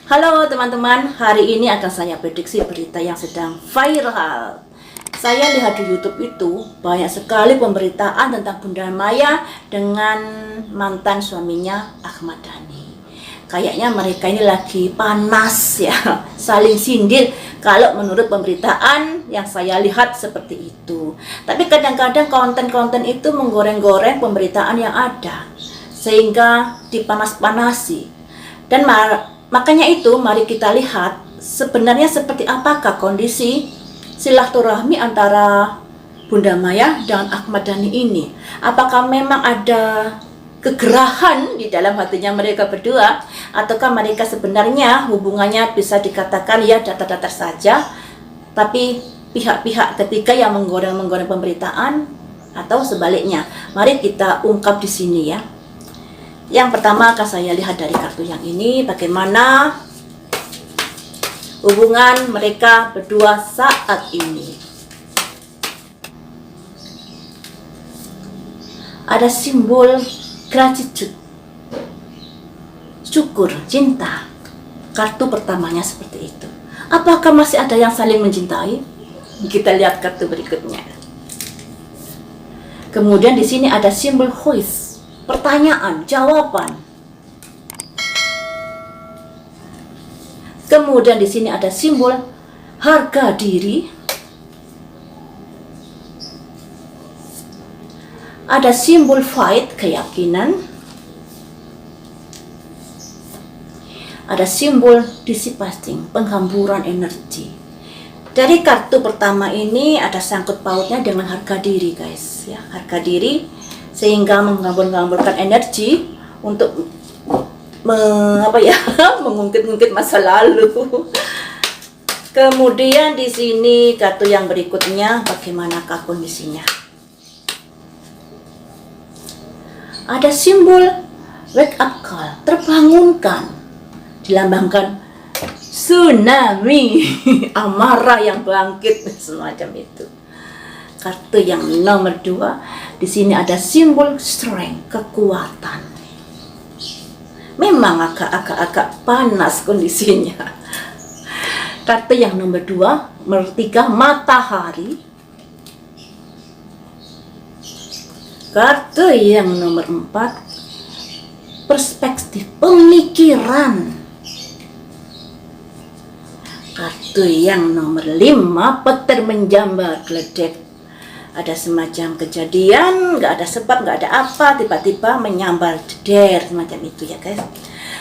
Halo teman-teman, hari ini akan saya prediksi berita yang sedang viral. Saya lihat di YouTube itu banyak sekali pemberitaan tentang Bunda Maya dengan mantan suaminya Ahmad Dhani. Kayaknya mereka ini lagi panas ya, saling sindir kalau menurut pemberitaan yang saya lihat seperti itu. Tapi kadang-kadang konten-konten itu menggoreng-goreng pemberitaan yang ada sehingga dipanas-panasi. Dan makanya itu mari kita lihat sebenarnya seperti apakah kondisi silaturahmi antara Bunda Maya dan Ahmad Dhani ini. Apakah memang ada kegerahan di dalam hatinya mereka berdua, ataukah mereka sebenarnya hubungannya bisa dikatakan ya datar-datar saja, tapi pihak-pihak ketiga yang menggoreng-menggoreng pemberitaan, atau sebaliknya. Mari kita ungkap di sini ya. Yang pertama akan saya lihat dari kartu yang ini, bagaimana hubungan mereka berdua saat ini. Ada simbol gratitude, syukur, cinta. Kartu pertamanya seperti itu. Apakah masih ada yang saling mencintai? Kita lihat kartu berikutnya. Kemudian di sini ada simbol quiz, pertanyaan, jawaban. Kemudian di sini ada simbol harga diri. Ada simbol fight, keyakinan. Ada simbol dissipating, penghamburan energi. Dari kartu pertama ini ada sangkut pautnya dengan harga diri, guys. Ya, harga diri sehingga menghambur-hamburkan energi untuk mengungkit-ungkit masa lalu. Kemudian di sini kartu yang berikutnya, bagaimanakah kondisinya? Ada simbol wake up call, terbangunkan, dilambangkan tsunami, amarah yang bangkit, semacam itu. Kartu yang nomor 2, di sini ada simbol strength, kekuatan. Memang agak panas kondisinya. Kartu yang nomor 2, nomor 3, matahari. Kartu yang nomor 4, perspektif, pemikiran. Kartu yang nomor 5, petir menjambar geledek. Ada semacam kejadian, nggak ada sebab, nggak ada apa, tiba-tiba menyambar jeder, semacam itu ya guys.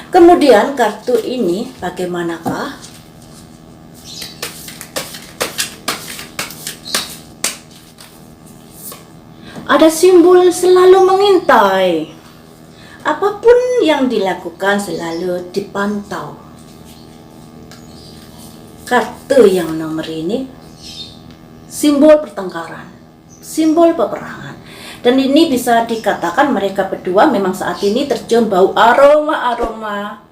Kemudian kartu ini bagaimanakah? Ada simbol selalu mengintai. Apapun yang dilakukan selalu dipantau. Kartu yang nomor ini, simbol pertengkaran, simbol peperangan. Dan ini bisa dikatakan mereka berdua memang saat ini tercium bau aroma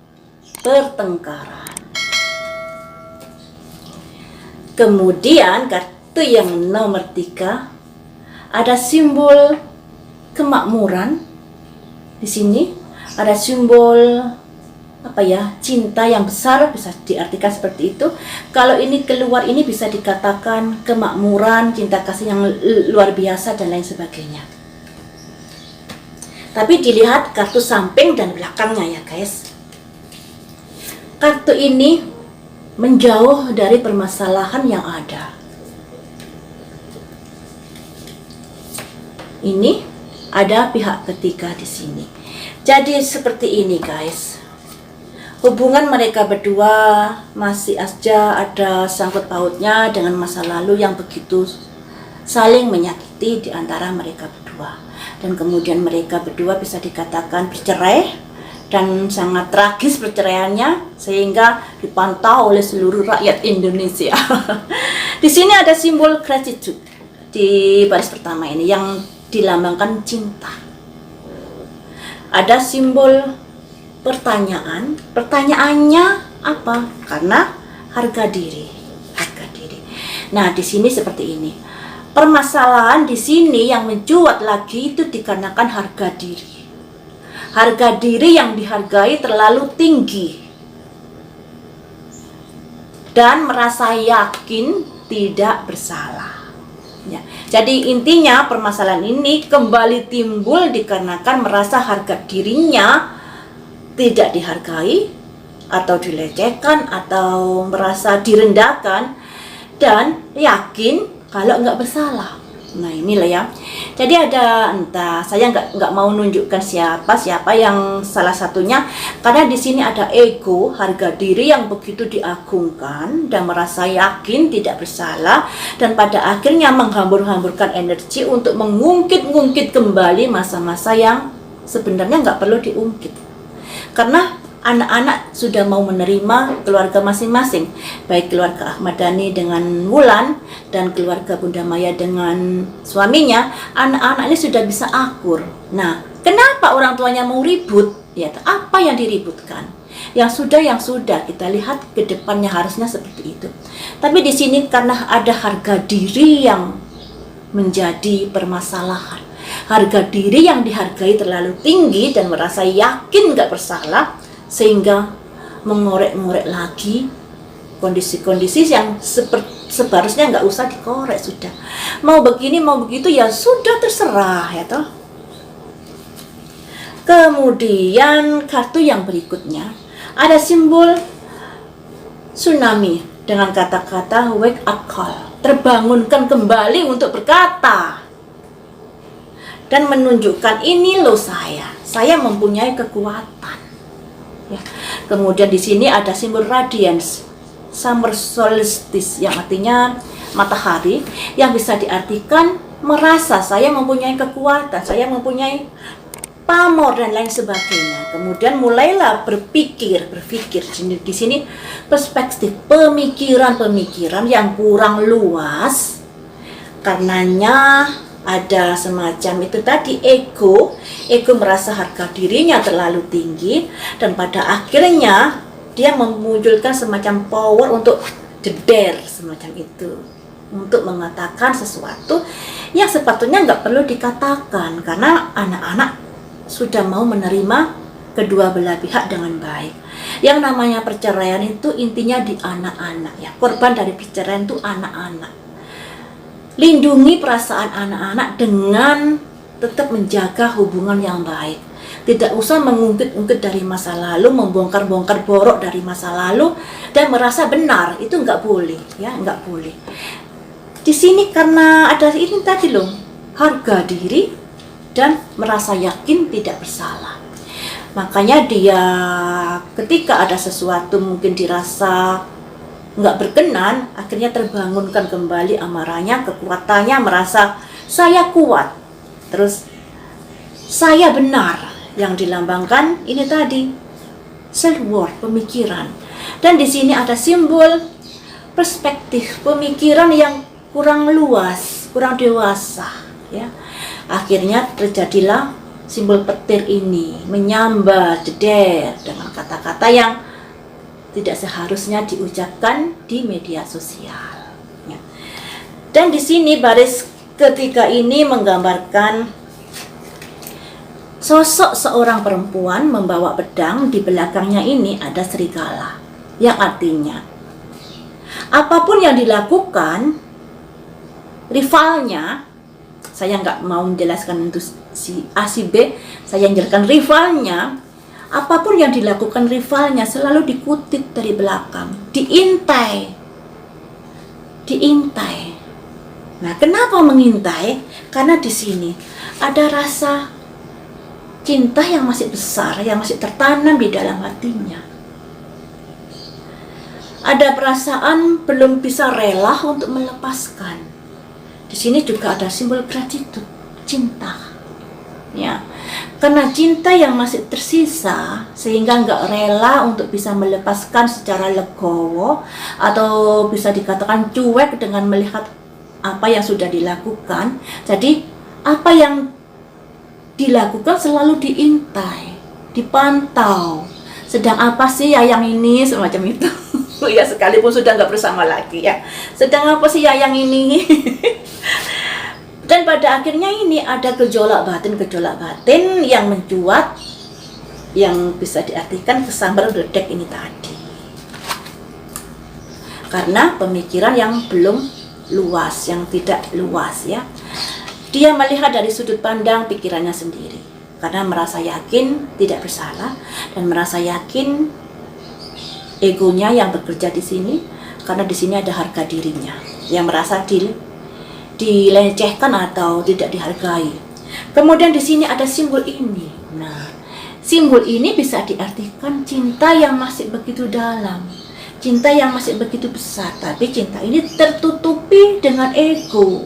pertengkaran. Kemudian kartu yang nomor 3, ada simbol kemakmuran. Di sini ada simbol cinta yang besar, bisa diartikan seperti itu. Kalau ini keluar, ini bisa dikatakan kemakmuran, cinta kasih yang luar biasa dan lain sebagainya. Tapi dilihat kartu samping dan belakangnya ya guys. Kartu ini menjauh dari permasalahan yang ada. Ini ada pihak ketiga di sini. Jadi seperti ini guys. Hubungan mereka berdua masih aja ada sangkut pautnya dengan masa lalu yang begitu saling menyakiti di antara mereka berdua. Dan kemudian mereka berdua bisa dikatakan bercerai dan sangat tragis perceraiannya sehingga dipantau oleh seluruh rakyat Indonesia. Di sini ada simbol gratitude di baris pertama ini yang dilambangkan cinta. Ada simbol pertanyaan. Pertanyaannya apa? Karena harga diri. Nah, di sini seperti ini. Permasalahan di sini yang mencuat lagi itu dikarenakan harga diri. Harga diri yang dihargai terlalu tinggi. dan merasa yakin tidak bersalah. Ya. Jadi intinya permasalahan ini kembali timbul dikarenakan merasa harga dirinya tidak dihargai atau dilecehkan atau merasa direndahkan dan yakin kalau nggak bersalah. Nah inilah ya. Jadi ada entah saya nggak mau nunjukkan siapa yang salah satunya karena di sini ada ego, harga diri yang begitu diagungkan dan merasa yakin tidak bersalah dan pada akhirnya menghambur-hamburkan energi untuk mengungkit-ungkit kembali masa-masa yang sebenarnya nggak perlu diungkit. Karena anak-anak sudah mau menerima keluarga masing-masing, baik keluarga Ahmad Dhani dengan Wulan dan keluarga Bunda Maya dengan suaminya. Anak-anak ini sudah bisa akur. Nah, kenapa orang tuanya mau ribut? Ya, apa yang diributkan? Yang sudah kita lihat ke depannya harusnya seperti itu. Tapi di sini karena ada harga diri yang menjadi permasalahan. Harga diri yang dihargai terlalu tinggi dan merasa yakin nggak bersalah, sehingga mengorek-ngorek lagi kondisi-kondisi yang seharusnya nggak usah dikorek sudah. Mau begini mau begitu ya sudah terserah ya toh. Kemudian kartu yang berikutnya ada simbol tsunami dengan kata-kata wake up call, terbangunkan kembali untuk berkata dan menunjukkan ini loh saya mempunyai kekuatan. Ya. Kemudian di sini ada simbol radiance, summer solstice yang artinya matahari, yang bisa diartikan merasa saya mempunyai kekuatan, saya mempunyai pamor dan lain sebagainya. Kemudian mulailah berpikir di sini perspektif pemikiran yang kurang luas, karenanya ada semacam itu tadi ego merasa harga dirinya terlalu tinggi dan pada akhirnya dia memunculkan semacam power untuk jeder semacam itu, untuk mengatakan sesuatu yang sepatutnya nggak perlu dikatakan karena anak-anak sudah mau menerima kedua belah pihak dengan baik. Yang namanya perceraian itu intinya di anak-anak ya, korban dari perceraian itu anak-anak. Lindungi perasaan anak-anak dengan tetap menjaga hubungan yang baik. Tidak usah mengungkit-ungkit dari masa lalu, membongkar-bongkar borok dari masa lalu dan merasa benar. Itu nggak boleh, ya, nggak boleh. Di sini karena ada ini tadi loh, harga diri dan merasa yakin tidak bersalah. Makanya dia ketika ada sesuatu mungkin dirasa nggak berkenan, akhirnya terbangunkan kembali amarahnya, kekuatannya, merasa saya kuat, terus saya benar, yang dilambangkan ini tadi self worth, pemikiran. Dan di sini ada simbol perspektif pemikiran yang kurang luas, kurang dewasa ya. Akhirnya terjadilah simbol petir ini menyambar jeder dengan kata-kata yang tidak seharusnya diucapkan di media sosial. Ya. Dan di sini baris ketiga ini menggambarkan sosok seorang perempuan membawa pedang, di belakangnya ini ada serigala, yang artinya apapun yang dilakukan rivalnya, saya nggak mau menjelaskan untuk si A si B, saya menjelaskan rivalnya. Apapun yang dilakukan rivalnya selalu dikutip dari belakang, diintai. Nah, kenapa mengintai? Karena di sini ada rasa cinta yang masih besar, yang masih tertanam di dalam hatinya. Ada perasaan belum bisa rela untuk melepaskan. Di sini juga ada simbol gratitude, cinta. Ya. Karena cinta yang masih tersisa sehingga nggak rela untuk bisa melepaskan secara legowo atau bisa dikatakan cuek dengan melihat apa yang sudah dilakukan. Jadi apa yang dilakukan selalu diintai, dipantau. Sedang apa sih Yayang ini, semacam itu. Ya sekalipun sudah nggak bersama lagi ya. Sedang apa sih Yayang ini? Dan pada akhirnya ini ada gejolak batin yang mencuat, yang bisa diartikan kesambar geledek ini tadi. Karena pemikiran yang belum luas, yang tidak luas ya. Dia melihat dari sudut pandang pikirannya sendiri. Karena merasa yakin tidak bersalah dan merasa yakin egonya yang bekerja di sini, karena di sini ada harga dirinya yang merasa dilecehkan atau tidak dihargai. Kemudian di sini ada simbol ini. Nah, simbol ini bisa diartikan cinta yang masih begitu dalam, cinta yang masih begitu besar, tapi cinta ini tertutupi dengan ego.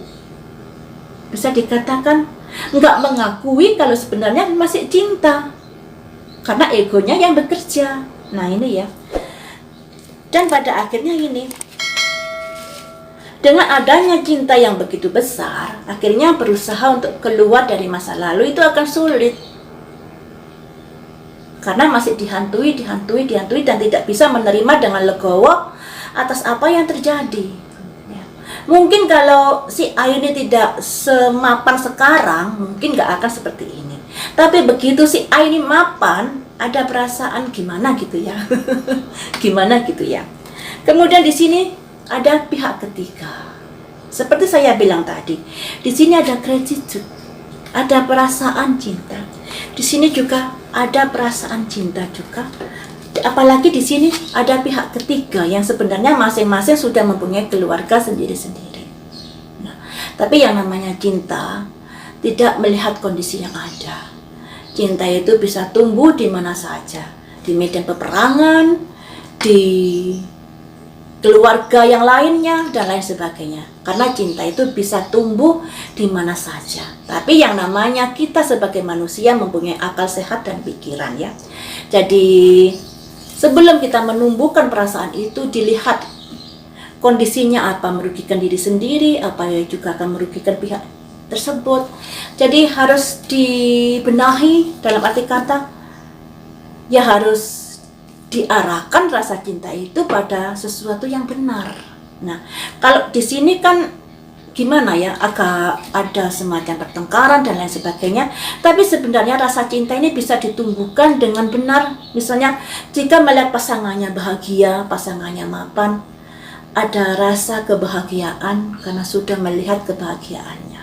Bisa dikatakan nggak mengakui kalau sebenarnya masih cinta, karena egonya yang bekerja. Nah ini ya. Dan pada akhirnya ini, dengan adanya cinta yang begitu besar, akhirnya berusaha untuk keluar dari masa lalu itu akan sulit. Karena masih dihantui dan tidak bisa menerima dengan legowo atas apa yang terjadi. Ya. Mungkin kalau si A ini tidak semapan sekarang, mungkin nggak akan seperti ini. Tapi begitu si A ini mapan, ada perasaan gimana gitu ya. Gimana gitu ya. Kemudian di sini ada pihak ketiga. Seperti saya bilang tadi, di sini ada gratitude, ada perasaan cinta. Di sini juga ada perasaan cinta juga. Apalagi di sini ada pihak ketiga yang sebenarnya masing-masing sudah mempunyai keluarga sendiri-sendiri. Nah, tapi yang namanya cinta tidak melihat kondisi yang ada. Cinta itu bisa tumbuh di mana saja, di medan peperangan, di keluarga yang lainnya, dan lain sebagainya. Karena cinta itu bisa tumbuh di mana saja. Tapi yang namanya kita sebagai manusia mempunyai akal sehat dan pikiran ya. Jadi sebelum kita menumbuhkan perasaan itu, dilihat kondisinya apa, merugikan diri sendiri, apa juga akan merugikan pihak tersebut. Jadi harus dibenahi, dalam arti kata ya harus diarahkan rasa cinta itu pada sesuatu yang benar. Nah, kalau di sini kan gimana ya, agak ada semacam pertengkaran dan lain sebagainya. Tapi sebenarnya rasa cinta ini bisa ditumbuhkan dengan benar. Misalnya jika melihat pasangannya bahagia, pasangannya mapan, ada rasa kebahagiaan karena sudah melihat kebahagiaannya.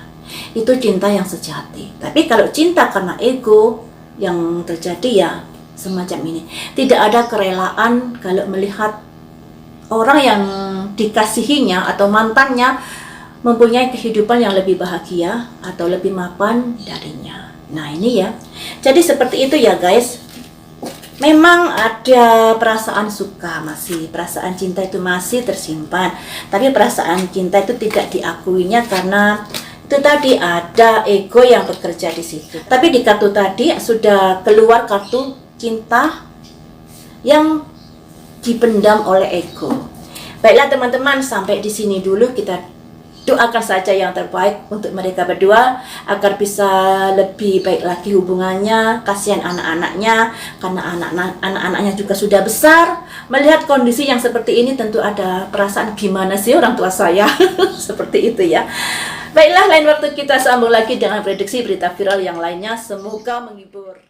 Itu cinta yang sejati. Tapi kalau cinta karena ego, yang terjadi ya semacam ini. Tidak ada kerelaan kalau melihat orang yang dikasihinya atau mantannya mempunyai kehidupan yang lebih bahagia atau lebih mapan darinya. Nah ini ya. Jadi seperti itu ya guys. Memang ada perasaan suka masih, perasaan cinta itu masih tersimpan. Tapi perasaan cinta itu tidak diakuinya karena itu tadi ada ego yang bekerja di situ. Tapi di kartu tadi sudah keluar kartu cinta yang dipendam oleh ego. Baiklah teman-teman, sampai di sini dulu. Kita doakan saja yang terbaik untuk mereka berdua agar bisa lebih baik lagi hubungannya. Kasihan anak-anaknya, karena anak-anaknya juga sudah besar. Melihat kondisi yang seperti ini tentu ada perasaan gimana sih orang tua saya. Seperti itu ya. Baiklah, lain waktu kita sambung lagi dengan prediksi berita viral yang lainnya. Semoga menghibur.